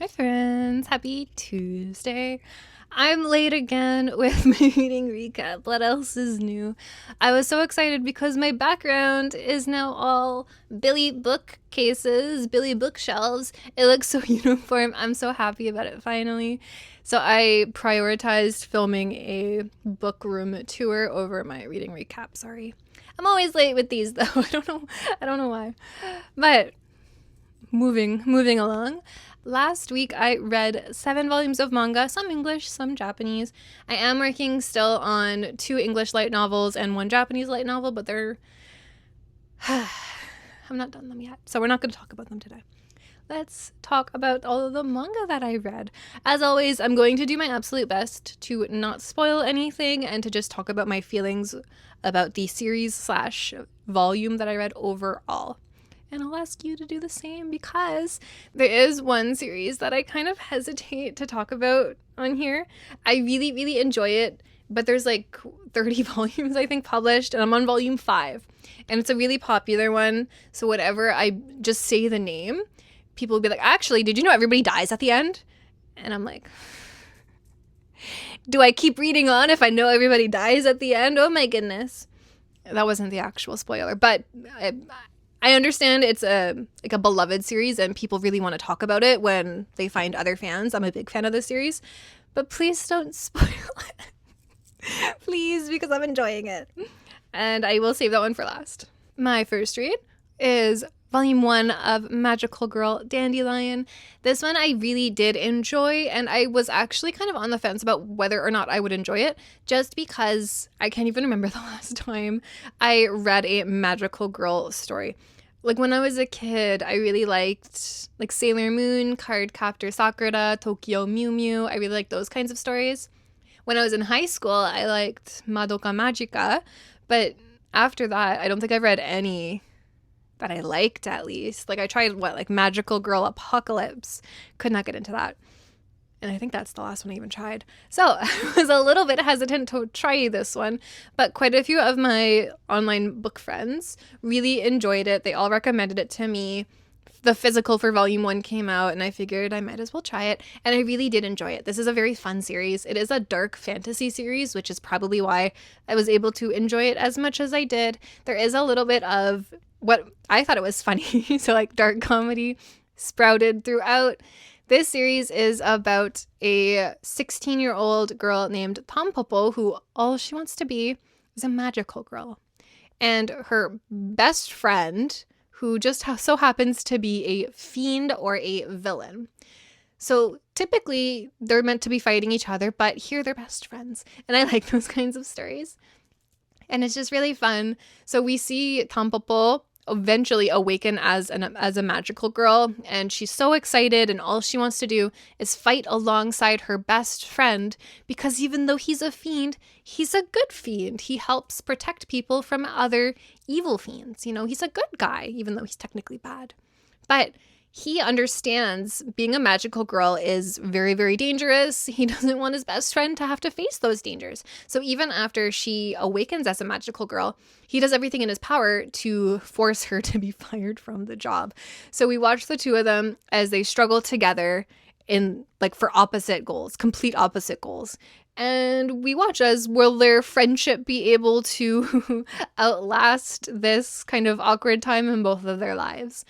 Hi friends, happy Tuesday. I'm late again with my reading recap. What else is new? I was so excited because my background is now all Billy bookcases, Billy bookshelves. It looks so uniform. I'm so happy about it finally. So I prioritized filming a book room tour over my reading recap. Sorry. I'm always late with these though. I don't know why. But moving along. Last week I read 7 volumes of manga, some English, some Japanese. I am working still on 2 English light novels and 1 Japanese light novel, but I'm not done them yet, so we're not going to talk about them today. Let's talk about all of the manga that I read. As always, I'm going to do my absolute best to not spoil anything and to just talk about my feelings about the series / volume that I read overall. And I'll ask you to do the same because there is one series that I kind of hesitate to talk about on here. I really, really enjoy it, but there's like 30 volumes, I think, published, and I'm on volume 5. And it's a really popular one, so whatever I just say the name, people will be like, actually, did you know everybody dies at the end? And I'm like, do I keep reading on if I know everybody dies at the end? Oh my goodness. That wasn't the actual spoiler, but I understand it's a beloved series and people really want to talk about it when they find other fans. I'm a big fan of this series, but please don't spoil it. Please, because I'm enjoying it. And I will save that one for last. My first read is Volume 1 of Magical Girl Dandelion. This one I really did enjoy, and I was actually kind of on the fence about whether or not I would enjoy it, just because I can't even remember the last time I read a magical girl story. Like when I was a kid, I really liked like Sailor Moon, Cardcaptor Sakura, Tokyo Mew Mew. I really liked those kinds of stories. When I was in high school, I liked Madoka Magica, but after that, I don't think I've read any that I liked, at least. Like I tried like Magical Girl Apocalypse. Could not get into that. And I think that's the last one I even tried. So I was a little bit hesitant to try this one, but quite a few of my online book friends really enjoyed it. They all recommended it to me. The physical for volume 1 came out and I figured I might as well try it. And I really did enjoy it. This is a very fun series. It is a dark fantasy series, which is probably why I was able to enjoy it as much as I did. There is a little bit of what I thought it was funny. So like dark comedy sprouted throughout. This series is about a 16-year-old girl named Tampopo who all she wants to be is a magical girl. And her best friend, who just so happens to be a fiend or a villain. So typically they're meant to be fighting each other, but here they're best friends. And I like those kinds of stories. And it's just really fun. So we see Tampopo eventually awaken as a magical girl, and she's so excited, and all she wants to do is fight alongside her best friend, because even though he's a fiend, he's a good fiend. He helps protect people from other evil fiends. You know, he's a good guy, even though he's technically bad. But he understands being a magical girl is very, very dangerous. He doesn't want his best friend to have to face those dangers. So even after she awakens as a magical girl, he does everything in his power to force her to be fired from the job. So we watch the two of them as they struggle together in like for opposite goals, complete opposite goals. And we watch as will their friendship be able to outlast this kind of awkward time in both of their lives.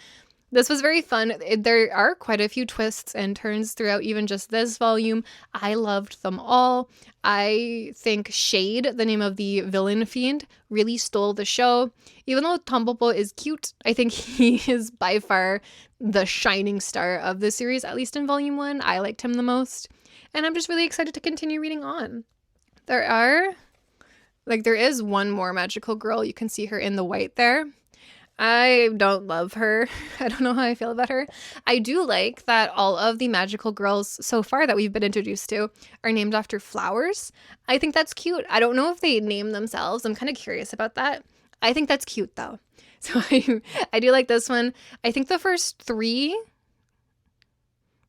This was very fun. There are quite a few twists and turns throughout even just this volume. I loved them all. I think Shade, the name of the villain fiend, really stole the show. Even though Tampopo is cute, I think he is by far the shining star of the series, at least in volume 1. I liked him the most. And I'm just really excited to continue reading on. There is one more magical girl. You can see her in the white there. I don't love her. I don't know how I feel about her. I do like that all of the magical girls so far that we've been introduced to are named after flowers. I think that's cute. I don't know if they name themselves. I'm kind of curious about that. I think that's cute though. So I do like this one. I think the first 3,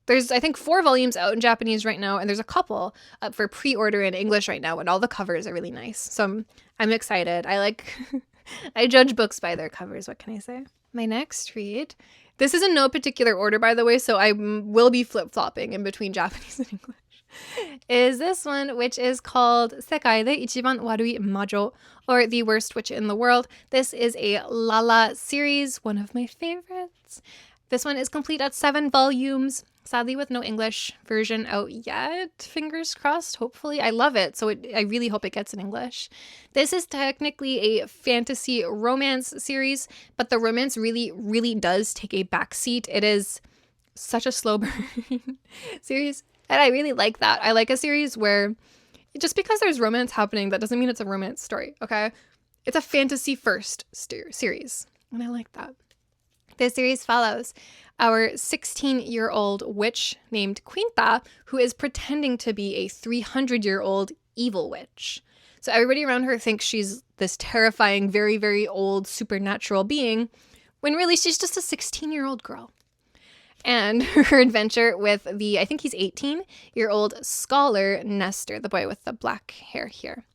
there's I think 4 volumes out in Japanese right now, and there's a couple up for pre-order in English right now, and all the covers are really nice. So I'm excited. I judge books by their covers. What can I say? My next read, this is in no particular order, by the way, so I will be flip-flopping in between Japanese and English, is this one, which is called Sekai de Ichiban Warui Majo, or The Worst Witch in the World. This is a Lala series, one of my favorites. This one is complete at 7 volumes, sadly with no English version out yet. Fingers crossed, hopefully. I love it, so I really hope it gets in English. This is technically a fantasy romance series, but the romance really, really does take a backseat. It is such a slow burn series, and I really like that. I like a series where just because there's romance happening, that doesn't mean it's a romance story, okay? It's a fantasy first series, and I like that. This series follows our 16-year-old witch named Quinta, who is pretending to be a 300-year-old evil witch. So everybody around her thinks she's this terrifying, very, very old supernatural being, when really she's just a 16-year-old girl. And her adventure with I think he's 18-year-old scholar Nestor, the boy with the black hair here.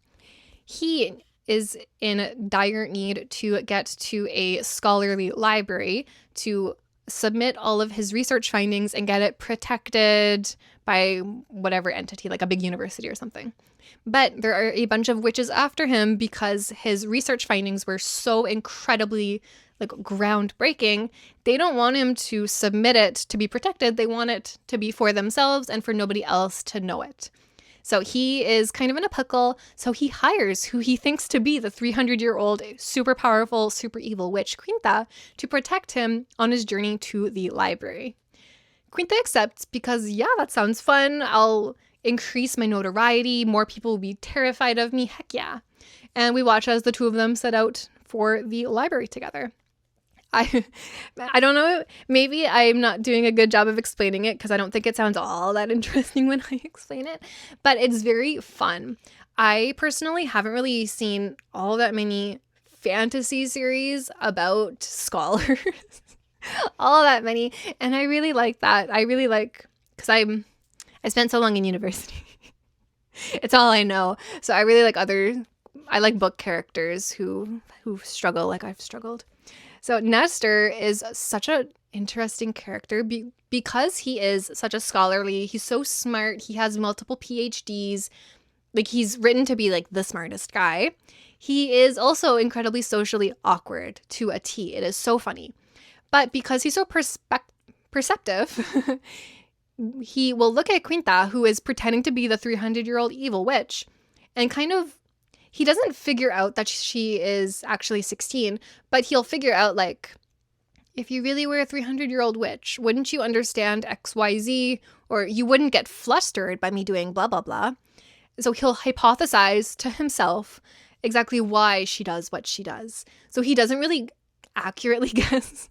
He is in dire need to get to a scholarly library to submit all of his research findings and get it protected by whatever entity, like a big university or something. But there are a bunch of witches after him because his research findings were so incredibly groundbreaking. They don't want him to submit it to be protected. They want it to be for themselves and for nobody else to know it. So he is kind of in a pickle, so he hires who he thinks to be the 300-year-old super powerful, super evil witch, Quinta, to protect him on his journey to the library. Quinta accepts because, yeah, that sounds fun. I'll increase my notoriety. More people will be terrified of me. Heck yeah. And we watch as the two of them set out for the library together. I don't know, maybe I'm not doing a good job of explaining it because I don't think it sounds all that interesting when I explain it, but it's very fun. I personally haven't really seen all that many fantasy series about scholars, all that many, and I really like that. I really like, because I spent so long in university. It's all I know. So I really like I like book characters who struggle like I've struggled. So Nestor is such an interesting character because he is such a scholarly, he's so smart, he has multiple PhDs, like he's written to be like the smartest guy. He is also incredibly socially awkward to a T. It is so funny. But because he's so perceptive, he will look at Quinta, who is pretending to be the 300-year-old evil witch, and kind of, he doesn't figure out that she is actually 16, but he'll figure out, like, if you really were a 300-year-old witch, wouldn't you understand XYZ? Or you wouldn't get flustered by me doing blah, blah, blah. So he'll hypothesize to himself exactly why she does what she does. So he doesn't really accurately guess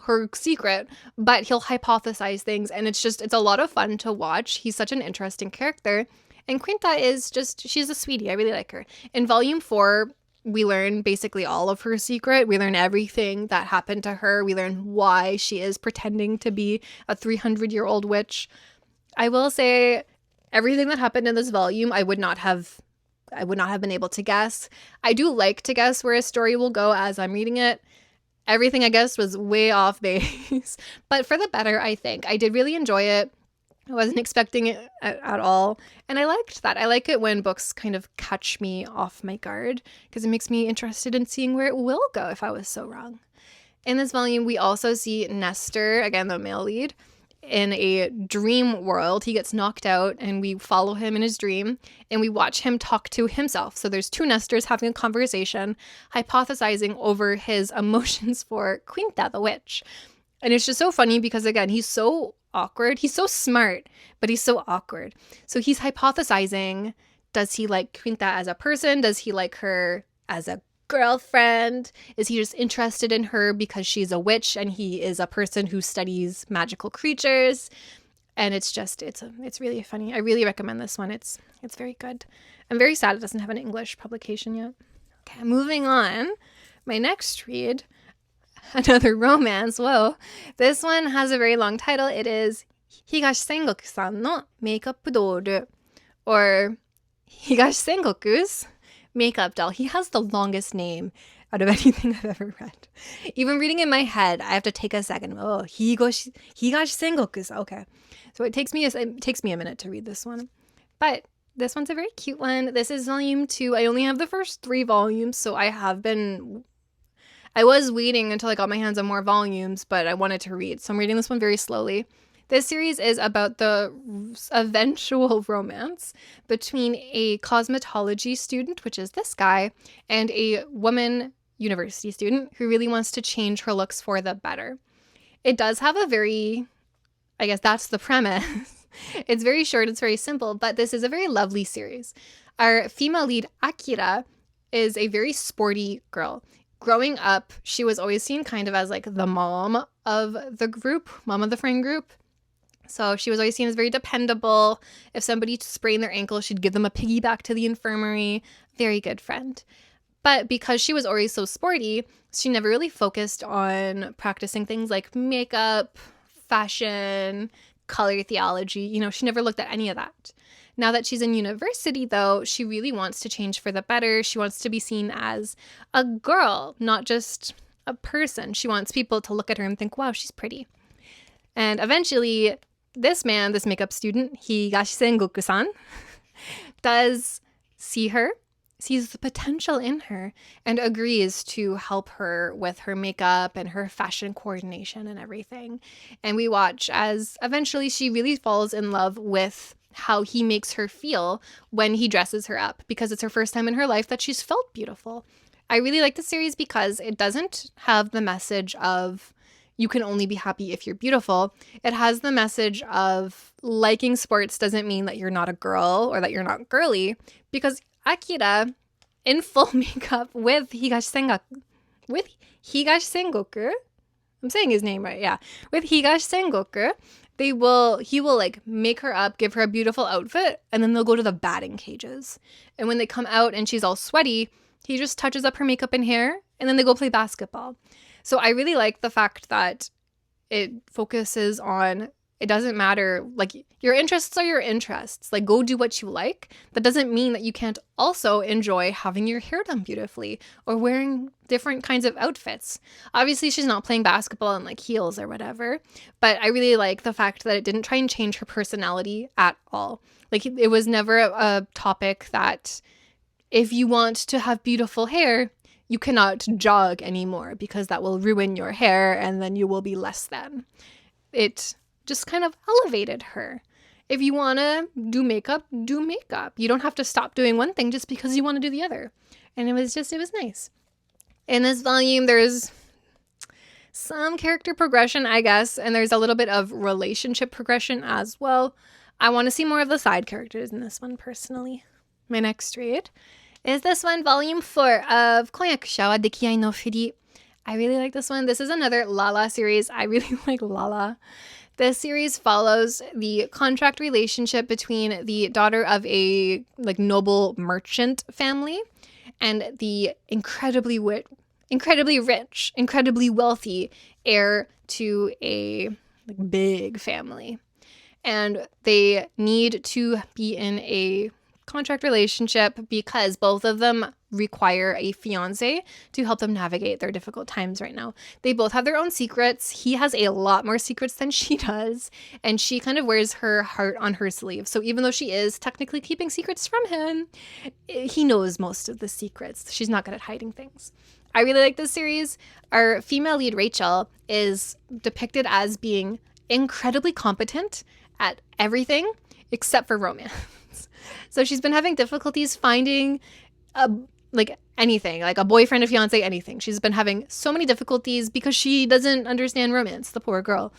her secret, but he'll hypothesize things, and it's a lot of fun to watch. He's such an interesting character. And Quinta is she's a sweetie. I really like her. In volume 4, we learn basically all of her secret. We learn everything that happened to her. We learn why she is pretending to be a 300-year-old witch. I will say everything that happened in this volume, I would not have been able to guess. I do like to guess where a story will go as I'm reading it. Everything I guessed was way off base, but for the better, I think. I did really enjoy it. I wasn't expecting it at all, and I liked that. I like it when books kind of catch me off my guard because it makes me interested in seeing where it will go if I was so wrong. In this volume, we also see Nestor, again, the male lead, in a dream world. He gets knocked out, and we follow him in his dream, and we watch him talk to himself. So there's two Nestors having a conversation, hypothesizing over his emotions for Quinta, the witch. And it's just so funny because, again, he's so awkward. He's so smart, but he's so awkward. So he's hypothesizing, does he like Quinta as a person? Does he like her as a girlfriend? Is he just interested in her because she's a witch and he is a person who studies magical creatures? And it's really funny. I really recommend this one. It's very good. I'm very sad it doesn't have an English publication yet. Okay, moving on. My next read, another romance. Whoa. This one has a very long title. It is Higashisengoku-san no Makeup Doll, or Higashisengoku's Makeup Doll. He has the longest name. out of anything I've ever read. Even reading in my head, I have to take a second. Oh, Higashisengoku-san. Okay. So it takes me a minute to read this one. But this one's a very cute one. This is volume 2. I only have the first 3 volumes, so I was waiting until I got my hands on more volumes, but I wanted to read. So I'm reading this one very slowly. This series is about the eventual romance between a cosmetology student, which is this guy, and a woman university student who really wants to change her looks for the better. It does have I guess that's the premise. It's very short, it's very simple, but this is a very lovely series. Our female lead, Akira, is a very sporty girl. Growing up, she was always seen kind of as like the mom of the group, mom of the friend group. So she was always seen as very dependable. If somebody sprained their ankle, she'd give them a piggyback to the infirmary. Very good friend. But because she was always so sporty, she never really focused on practicing things like makeup, fashion, color theology. She never looked at any of that. Now that she's in university, though, she really wants to change for the better. She wants to be seen as a girl, not just a person. She wants people to look at her and think, wow, she's pretty. And eventually, this makeup student, Higashisengoku-san, does sees the potential in her, and agrees to help her with her makeup and her fashion coordination and everything. And we watch as eventually she really falls in love with how he makes her feel when he dresses her up, because it's her first time in her life that she's felt beautiful. I really like the series because it doesn't have the message of you can only be happy if you're beautiful. It has the message of liking sports doesn't mean that you're not a girl or that you're not girly, because Akira, in full makeup with Higashisengoku, I'm saying his name right, yeah, with Higashisengoku, he will like make her up, give her a beautiful outfit, and then they'll go to the batting cages. And when they come out and she's all sweaty, he just touches up her makeup and hair, and then they go play basketball. So I really like the fact that it focuses on, it doesn't matter, like, your interests are your interests. Like, go do what you like. That doesn't mean that you can't also enjoy having your hair done beautifully or wearing different kinds of outfits. Obviously, she's not playing basketball in, like, heels or whatever, but I really like the fact that it didn't try and change her personality at all. Like, it was never a topic that if you want to have beautiful hair, you cannot jog anymore because that will ruin your hair and then you will be less than. It just kind of elevated her. If you want to do makeup, do makeup. You don't have to stop doing one thing just because you want to do the other. And it was nice. In this volume, there's some character progression, I guess, and there's a little bit of relationship progression as well. I want to see more of the side characters in this one, personally. My next read is this one, volume 4 of Kon-yakusha wa Dekiai no Furi. I really like this one. This is another Lala series. I really like Lala. This series follows the contract relationship between the daughter of a noble merchant family and the incredibly rich, incredibly wealthy heir to a big family. And they need to be in a contract relationship because both of them require a fiance to help them navigate their difficult times right now. They both have their own secrets. He has a lot more secrets than she does, and she kind of wears her heart on her sleeve. So even though she is technically keeping secrets from him, he knows most of the secrets. She's not good at hiding things. I really like this series. Our female lead, Rachel, is depicted as being incredibly competent at everything except for romance. So she's been having difficulties finding anything, like a boyfriend, a fiance, anything. She's been having so many difficulties because she doesn't understand romance, the poor girl.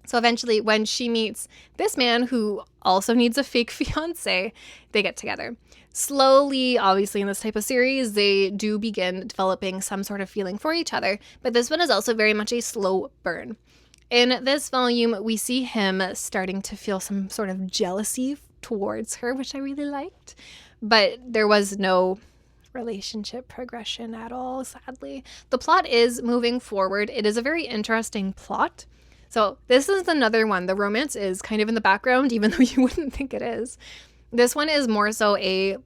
So eventually when she meets this man who also needs a fake fiance, they get together. Slowly, obviously in this type of series, they do begin developing some sort of feeling for each other, but this one is also very much a slow burn. In this volume, we see him starting to feel some sort of jealousy towards her, which I really liked, but there was no relationship progression at all, sadly. The plot is moving forward. It is a very interesting plot. So this is another one. The romance is kind of in the background, even though you wouldn't think it is. This one is more so a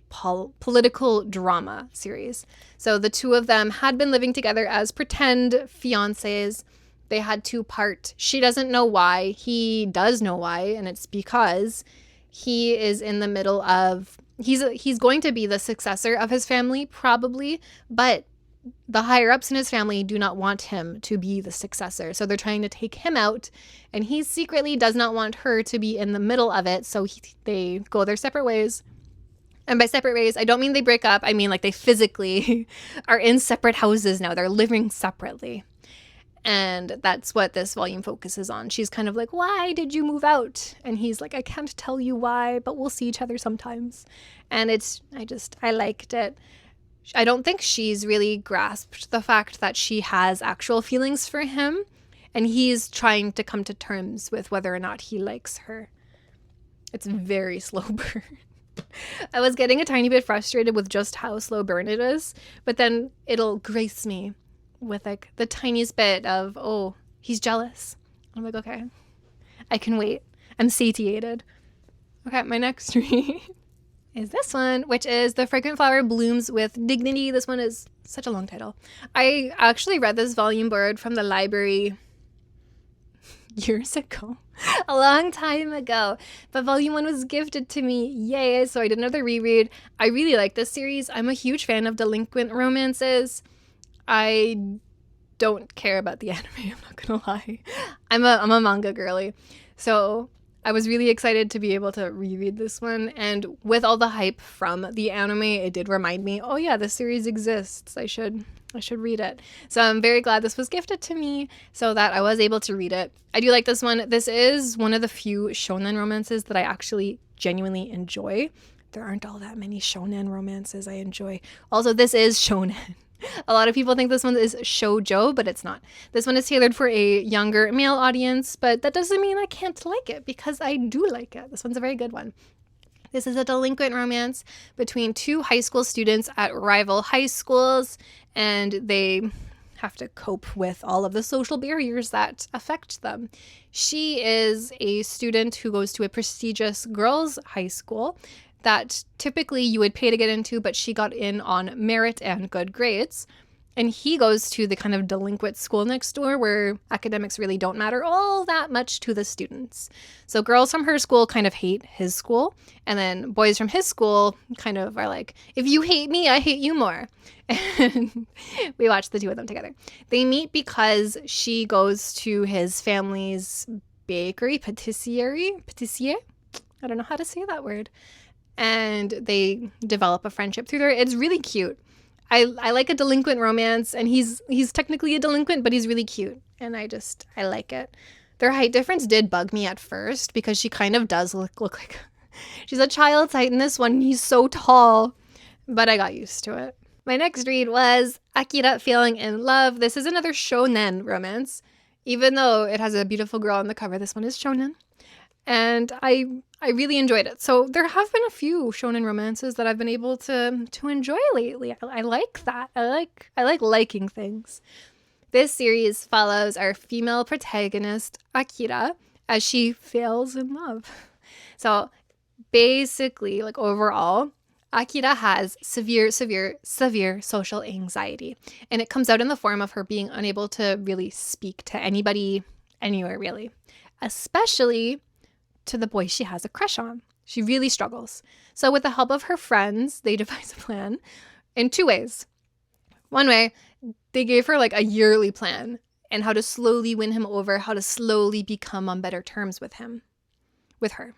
political drama series. So the two of them had been living together as pretend fiancés. They had to part. She doesn't know why. He does know why, and it's because he is in the middle of he's going to be the successor of his family probably, but the higher ups in his family do not want him to be the successor. So they're trying to take him out, and he secretly does not want her to be in the middle of it. So they go their separate ways. And by separate ways, I don't mean they break up. I mean like they physically are in separate houses now. They're living separately. And that's what this volume focuses on. She's kind of like, why did you move out? And he's like, I can't tell you why, but we'll see each other sometimes. And I liked it. I don't think she's really grasped the fact that she has actual feelings for him, and he's trying to come to terms with whether or not he likes her. It's very slow burn. I was getting a tiny bit frustrated with just how slow burn it is, but then it'll grace me with like the tiniest bit of, oh, he's jealous. I'm like, okay, I can wait. I'm satiated. Okay, my next read is this one, which is The Fragrant Flower Blooms with Dignity. This one is such a long title. I actually read this volume board from the library years ago, a long time ago, but volume 1 was gifted to me. Yay. So I did another reread. I really like this series. I'm a huge fan of delinquent romances. I don't care about the anime, I'm not gonna lie. I'm a manga girly. So I was really excited to be able to reread this one, and with all the hype from the anime, it did remind me, oh yeah, this series exists. I should read it. So I'm very glad this was gifted to me so that I was able to read it. I do like this one. This is one of the few shounen romances that I actually genuinely enjoy. There aren't all that many shounen romances I enjoy. Also, this is shounen. A lot of people think this one is shoujo, but it's not. This one is tailored for a younger male audience, but that doesn't mean I can't like it, because I do like it. This one's a very good one. This is a delinquent romance between two high school students at rival high schools, and they have to cope with all of the social barriers that affect them. She is a student who goes to a prestigious girls' high school that typically you would pay to get into, but she got in on merit and good grades. And he goes to the kind of delinquent school next door where academics really don't matter all that much to the students. So girls from her school kind of hate his school, and then boys from his school kind of are like, if you hate me, I hate you more. And we watch the two of them together. They meet because she goes to his family's bakery, patissier? I don't know how to say that word. And they develop a friendship through there. It's really cute. I like a delinquent romance, and he's technically a delinquent, but he's really cute, and I like it. Their height difference did bug me at first, because she kind of does look like she's a child's height in this one. He's so tall, but I got used to it. My next read was Akira Falling in Love. This is another shonen romance. Even though it has a beautiful girl on the cover, this one is shonen. And I really enjoyed it. So there have been a few shonen romances that I've been able to enjoy lately. I like that. I like liking things. This series follows our female protagonist, Akira, as she falls in love. So basically, like overall, Akira has severe social anxiety. And it comes out in the form of her being unable to really speak to anybody anywhere, really. Especially to the boy she has a crush on. She really struggles. So with the help of her friends, they devise a plan in two ways. One way, they gave her like a yearly plan and how to slowly win him over, how to slowly become on better terms with her.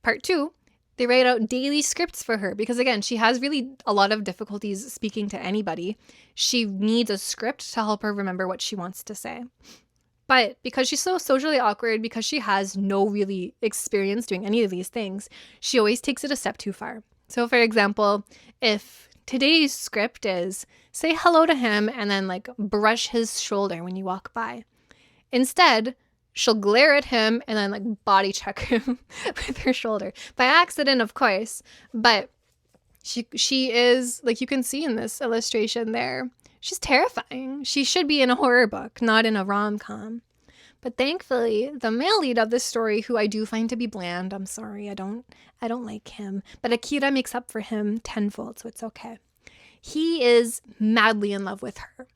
Part 2, they write out daily scripts for her because, again, she has really a lot of difficulties speaking to anybody. She needs a script to help her remember what she wants to say. But because she's so socially awkward, because she has no really experience doing any of these things, she always takes it a step too far. So for example, if today's script is say hello to him and then like brush his shoulder when you walk by, instead, she'll glare at him and then like body check him with her shoulder. By accident, of course, but she is, like you can see in this illustration there, she's terrifying. She should be in a horror book, not in a rom-com. But thankfully, the male lead of this story, who I do find to be bland, I'm sorry, I don't like him. But Akira makes up for him tenfold, so it's okay. He is madly in love with her.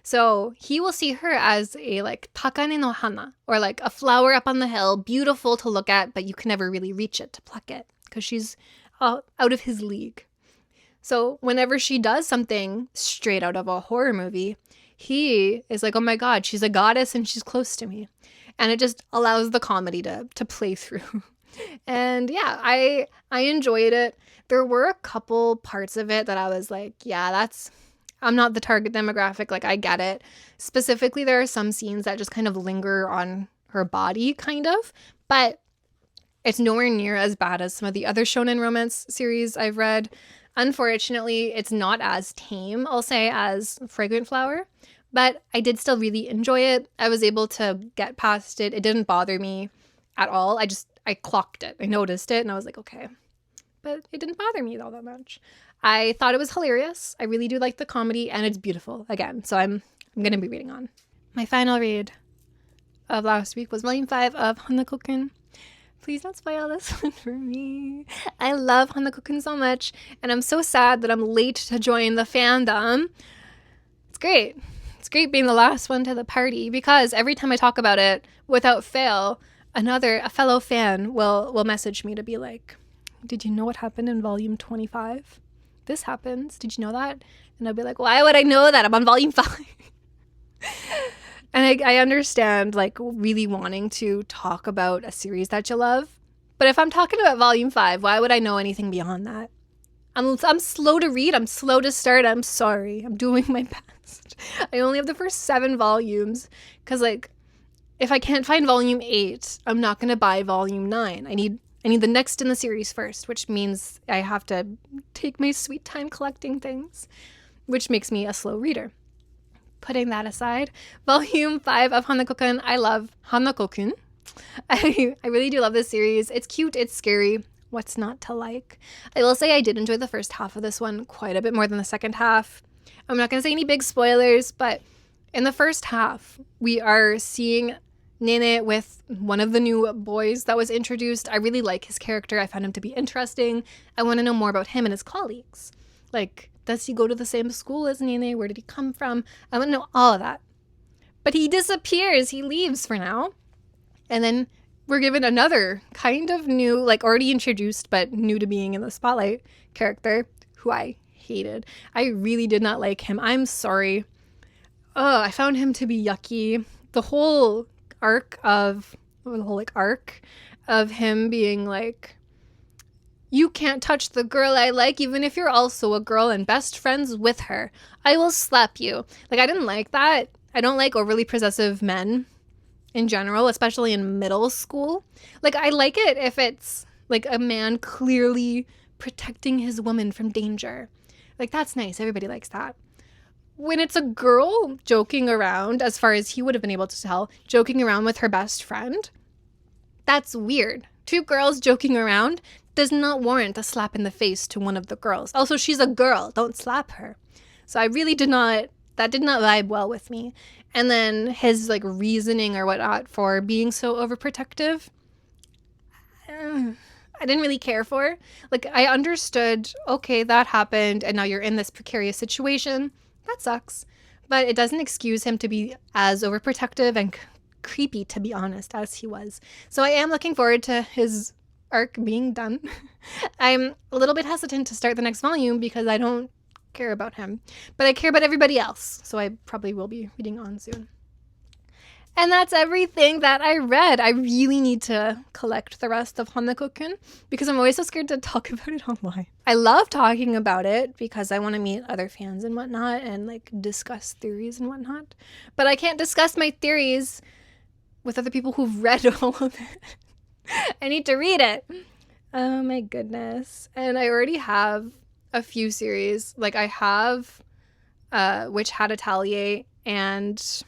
So he will see her as a like takane no hana, or like a flower up on the hill, beautiful to look at, but you can never really reach it to pluck it because she's out of his league. So whenever she does something straight out of a horror movie, he is like, oh my God, she's a goddess and she's close to me. And it just allows the comedy to play through. And yeah, I enjoyed it. There were a couple parts of it that I was like, yeah, I'm not the target demographic. Like, I get it. Specifically, there are some scenes that just kind of linger on her body, kind of. But it's nowhere near as bad as some of the other shonen romance series I've read. Unfortunately, it's not as tame, I'll say, as Fragrant Flower, but I did still really enjoy it. I was able to get past it. It didn't bother me at all. I clocked it. I noticed it and I was like, okay. But it didn't bother me all that much. I thought it was hilarious. I really do like the comedy and it's beautiful again. So I'm going to be reading on. My final read of last week was Volume 5 of Hanako-kun. Please don't spoil this one for me. I love Hanako-kun so much, and I'm so sad that I'm late to join the fandom. It's great. It's great being the last one to the party, because every time I talk about it, without fail, a fellow fan will message me to be like, did you know what happened in Volume 25? This happens. Did you know that? And I'll be like, why would I know that? I'm on Volume 5. And I understand, like, really wanting to talk about a series that you love. But if I'm talking about Volume 5, why would I know anything beyond that? I'm slow to read. I'm slow to start. I'm sorry. I'm doing my best. I only have the first 7 volumes. Because, like, if I can't find Volume 8, I'm not going to buy Volume 9. I need the next in the series first, which means I have to take my sweet time collecting things, which makes me a slow reader. Putting that aside, Volume 5 of Hanako-kun, I love Hanako-kun. I really do love this series. It's cute, it's scary. What's not to like? I will say I did enjoy the first half of this one quite a bit more than the second half. I'm not going to say any big spoilers, but in the first half, we are seeing Nene with one of the new boys that was introduced. I really like his character. I found him to be interesting. I want to know more about him and his colleagues. Like, does he go to the same school as Nene? Where did he come from? I want to know all of that. But he disappears. He leaves for now. And then we're given another kind of new, like already introduced, but new to being in the spotlight character who I hated. I really did not like him. I'm sorry. I found him to be yucky. The whole arc of him being like, you can't touch the girl I like, even if you're also a girl and best friends with her. I will slap you. Like, I didn't like that. I don't like overly possessive men in general, especially in middle school. Like, I like it if it's like a man clearly protecting his woman from danger. Like, that's nice. Everybody likes that. When it's a girl joking around, as far as he would have been able to tell, joking around with her best friend, that's weird. 2 girls joking around does not warrant a slap in the face to one of the girls. Also, she's a girl. Don't slap her. So I really did not vibe well with me. And then his like reasoning or whatnot for being so overprotective, I didn't really care for. Like, I understood, okay, that happened and now you're in this precarious situation. That sucks. But it doesn't excuse him to be as overprotective and creepy, to be honest, as he was. So I am looking forward to his arc being done. I'm a little bit hesitant to start the next volume because I don't care about him, but I care about everybody else, so I probably will be reading on soon. And that's everything that I read. I really need to collect the rest of Hanako-kun because I'm always so scared to talk about it online. I love talking about it because I want to meet other fans and whatnot and like discuss theories and whatnot, but I can't discuss my theories with other people who've read all of it. I need to read it. Oh my goodness. And I already have a few series. Like, I have Witch Hat Atelier and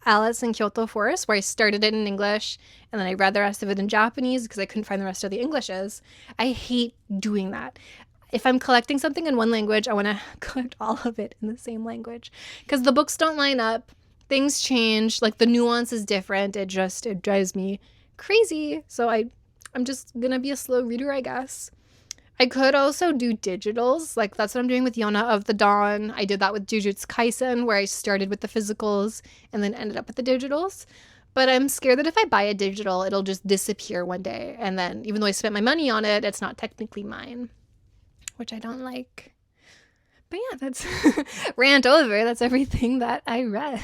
Alice in Kyoto Forest, where I started it in English and then I read the rest of it in Japanese because I couldn't find the rest of the Englishes. I hate doing that. If I'm collecting something in one language, I want to collect all of it in the same language because the books don't line up. things change. Like the nuance is different. It drives me crazy. So I'm just gonna be a slow reader, I guess. I could also do digitals. Like that's what I'm doing with Yona of the Dawn. I did that with Jujutsu Kaisen, where I started with the physicals and then ended up with the digitals. But I'm scared that if I buy a digital, it'll just disappear one day. And then even though I spent my money on it, it's not technically mine, which I don't like. But yeah, that's rant over. That's everything that I read.